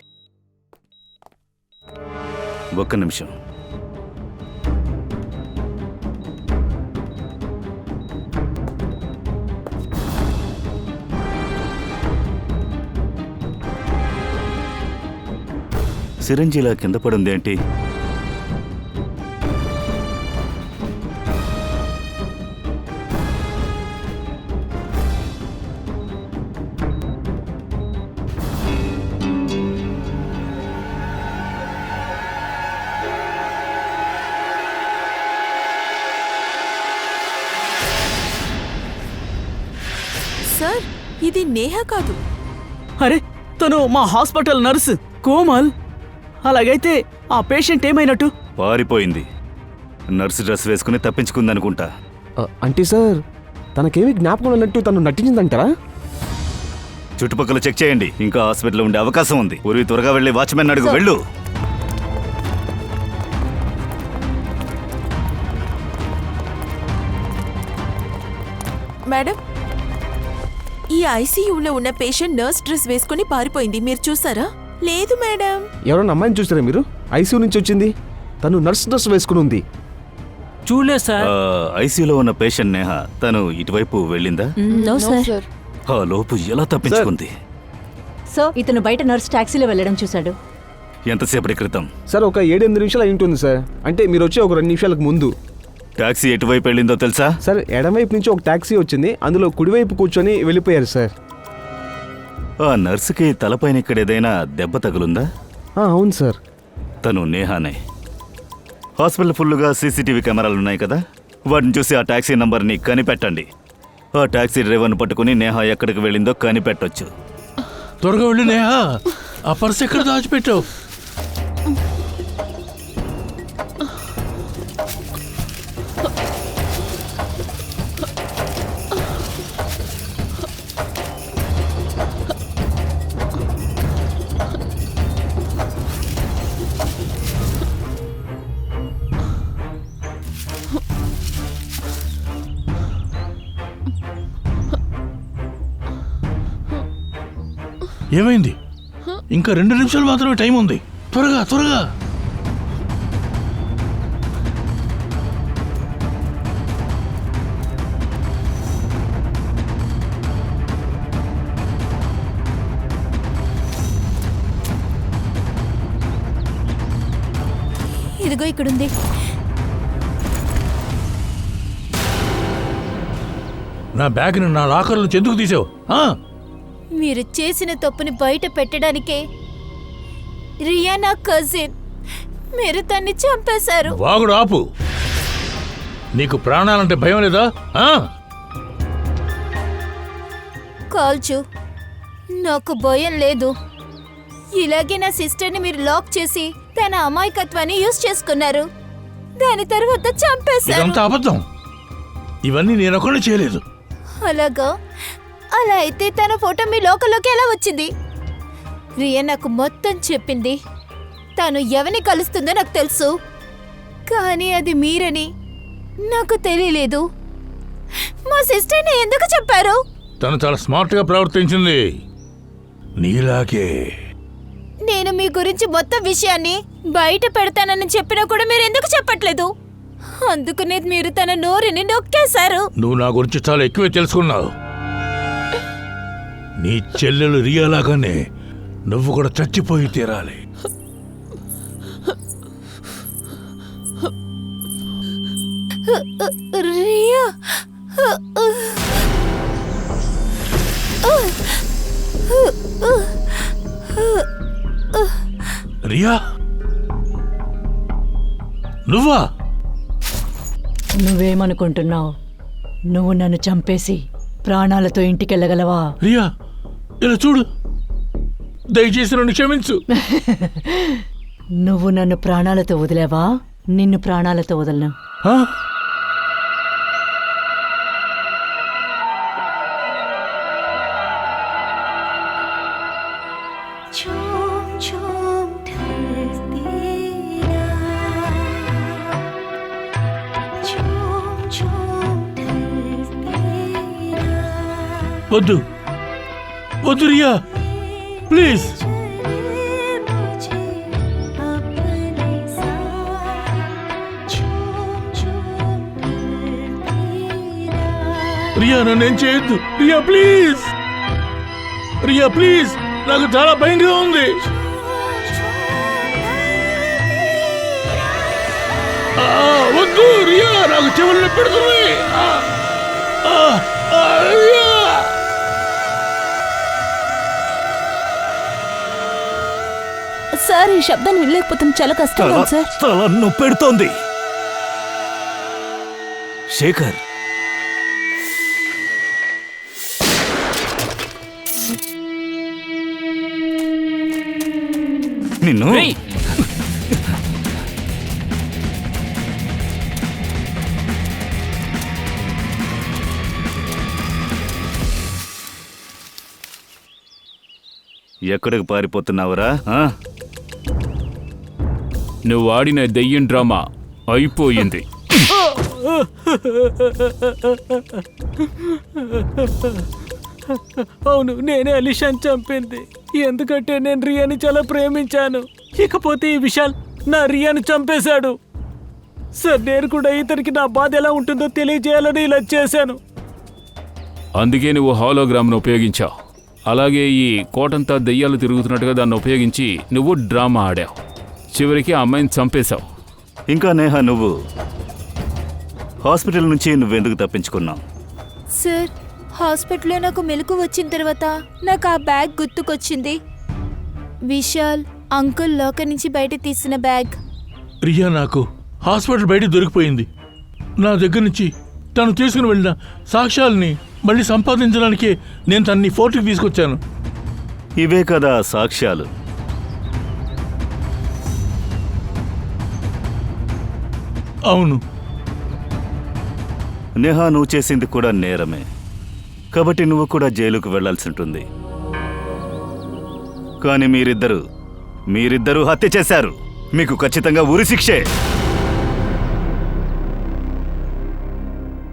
Speaker 12: ఒక్క నిమిషం. సిరంజిలా కింద పడుందేంటి?
Speaker 6: సార్, ఇది నేహ కాదు.
Speaker 11: అరే, తను మా హాస్పిటల్ నర్సు కోమల్. అలాగైతే ఆ పేషెంట్ ఏమైనట్టు?
Speaker 12: పారిపోయింది. నర్సు డ్రెస్ వేసుకుని తప్పించుకుందనుకుంటా.
Speaker 3: అంటే సార్ తనకేమీ జ్ఞాపకం ఉన్నట్టు తను నటించిందంటారా?
Speaker 12: చుట్టుపక్కల చెక్ చేయండి. ఇంకా హాస్పిటల్లో ఉండే అవకాశం ఉంది. పూర్వి త్వరగా వెళ్ళి వాచ్మెన్ అడుగు. వెళ్ళు.
Speaker 6: మేడం, ఈ ఐసీయూలో ఉన్న పేషెంట్ నర్స్ డ్రెస్ వేసుకుని పారిపోయింది. మీరు చూసారా? లేదు మేడం.
Speaker 3: ఎవరైనా అమ్మాయిని చూసారా మీరు? ఐసీయూ నుంచి వచ్చింది. తను నర్స్ డ్రెస్ వేసుకుని ఉంది.
Speaker 8: చూడలేదు సార్.
Speaker 12: ఐసీయూలో ఉన్న పేషెంట్ నేహ తను ఇటువైపు వెళ్ళిందా?
Speaker 9: No sir.
Speaker 12: ఆ లోపు ఎలా తప్పించుకుంది?
Speaker 1: సో ఇతను బయట నర్స్ టాక్సీలో వెళ్ళడం చూశాడు.
Speaker 12: ఎంతసేపటి క్రితం?
Speaker 3: సార్ ఒక 7-8 నిమిషాలు అయి ఉంటుంది సార్. అంటే మీరు వచ్చి ఒక 2 నిమిషాలకు ముందు.
Speaker 12: టాక్సీ ఎటువైపు వెళ్ళిందో తెలుసా?
Speaker 3: సార్ ఎడమవైపు నుంచి ఒక టాక్సీ వచ్చింది. అందులో కుడివైపు కూర్చొని వెళ్ళిపోయారు సార్.
Speaker 12: ఆ నర్సుకి తలపైన ఇక్కడ ఏదైనా దెబ్బ తగులుందా?
Speaker 3: అవును సార్.
Speaker 12: తను నేహానే. హాస్పిటల్ ఫుల్లుగా సీసీటీవీ కెమెరాలు ఉన్నాయి కదా, వాటిని చూసి ఆ టాక్సీ నంబర్ని కనిపెట్టండి. ఆ టాక్సీ డ్రైవర్ని పట్టుకుని నేహా ఎక్కడికి వెళ్ళిందో కనిపెట్టొచ్చు.
Speaker 5: త్వరగా వెళ్ళి నేహా, ఆ పర్స్ ఎక్కడ దాచిపెట్టావు? ఏమైంది? ఇంకా 2 నిమిషాలు మాత్రమే టైం ఉంది. త్వరగా త్వరగా.
Speaker 13: ఇదిగో ఇక్కడుంది.
Speaker 5: నా బ్యాగ్ని నా లాకర్ నుంచి ఎందుకు తీసావు?
Speaker 13: మీరు చేసిన తప్పుని బయట పెట్టడానికే రియా నా కజిన్. మీరు తన్ని చంపేశారు.
Speaker 5: వాగుడు ఆపు. నీకు ప్రాణాలంటే భయం లేదా?
Speaker 13: కాల్చు, నాకు భయం లేదు. ఇలాగే నా సిస్టర్ని మీరు లాక్ చేసి తన అమాయకత్వాన్ని యూజ్ చేసుకున్నారు. దాని తర్వాత చంపేశారు.
Speaker 5: ఇదంతా అబద్ధం. ఇవన్నీ నేను ఒకళ్ళు చేయలేదు.
Speaker 13: అలాగా? అలా అయితే తన ఫోటో మీ లోకల్లోకి ఎలా వచ్చింది? రియా నాకు మొత్తం చెప్పింది. తను ఎవరిని కలుస్తుందో నాకు తెలుసు, కానీ అది మీరని నాకు తెలియలేదు. మా సిస్టర్ని ఎందుకు చెప్పారు?
Speaker 5: తను చాలా స్మార్ట్గా ప్రవర్తించింది, నీలాగే.
Speaker 13: నేను మీ గురించి మొత్తం విషయాన్ని బయట పెడతానని చెప్పినా కూడా మీరు ఎందుకు చెప్పట్లేదు? అందుకనే మీరు తన నోరుని నొక్కేశారు.
Speaker 5: నువ్వు నా గురించి చాలా ఎక్కువే తెలుసుకున్నావు. నీ చెల్లెలు రియాలాగానే నువ్వు కూడా చచ్చిపోయి తీరాలి.
Speaker 13: రియా,
Speaker 5: రియా, నువ్వా?
Speaker 1: నువ్వేమనుకుంటున్నావు? నువ్వు నన్ను చంపేసి ప్రాణాలతో ఇంటికెళ్ళగలవా?
Speaker 5: రియా, ఇలా చూడు, దయచేసి నన్ను క్షమించు.
Speaker 1: నువ్వు నన్ను ప్రాణాలతో వదిలేవా? నిన్ను ప్రాణాలతో వదలను.
Speaker 5: వద్దు వద్దు రియా, ప్లీజ్. రియా, నన్నేం చేయొద్దు. రియా ప్లీజ్, రియా ప్లీజ్, నాకు చాలా భయంగా ఉంది. వద్దు రియా, నాకు చెవులు పెడుతుంది.
Speaker 9: సార్, ఈ శబ్దాన్ని వినలేకపోతుంది. చాలా కష్టంగా ఉంది సార్.
Speaker 12: తల నొప్పెడుతోంది. శేఖర్, నిన్ను
Speaker 7: ఏయ్!
Speaker 12: ఎక్కడికి పారిపోతున్నావురా ఆ?
Speaker 7: నువ్వు ఆడిన దెయ్యం డ్రామా అయిపోయింది.
Speaker 8: అవును, నేనే అలీషాని చంపింది. ఎందుకంటే నేను రియాని చాలా ప్రేమించాను. ఇకపోతే ఈ విశాల్ నా రియాని చంపేశాడు. సార్, నేను కూడా ఇతనికి నా బాధ ఎలా ఉంటుందో తెలియజేయాలని ఇలా చేశాను.
Speaker 7: అందుకే నువ్వు హాలోగ్రామ్ను ఉపయోగించావు. అలాగే ఈ కోటంతా దెయ్యాలు తిరుగుతున్నట్టుగా దాన్ని ఉపయోగించి నువ్వు డ్రామా ఆడావు. చివరికి ఆ అమ్మాయిని చంపేశావు.
Speaker 12: ఇంకా నేహ, నువ్వు హాస్పిటల్ నుంచి నువ్వెందుకు తప్పించుకున్నావు?
Speaker 13: సార్, హాస్పిటల్లో నాకు మెలకు వచ్చిన తర్వాత నాకు ఆ బ్యాగ్ గుర్తుకొచ్చింది. విశాల్ అంకుల్ లోకర్ నుంచి బయట తీసిన బ్యాగ్.
Speaker 5: రియా నాకు హాస్పిటల్ బయట దొరికిపోయింది. నా దగ్గర నుంచి తను తీసుకుని వెళ్ళిన సాక్ష్యాలని మళ్ళీ సంపాదించడానికే నేను తన్ని ఫోర్ట్కి తీసుకొచ్చాను.
Speaker 12: ఇవే కదా సాక్ష్యాలు.
Speaker 5: అవును.
Speaker 12: నేహా, నువ్వు చేసింది కూడా నేరమే. కాబట్టి నువ్వు కూడా జైలుకు వెళ్లాల్సి ఉంటుంది. కానీ మీరిద్దరూ హత్య చేశారు. మీకు ఖచ్చితంగా ఉరి శిక్షే.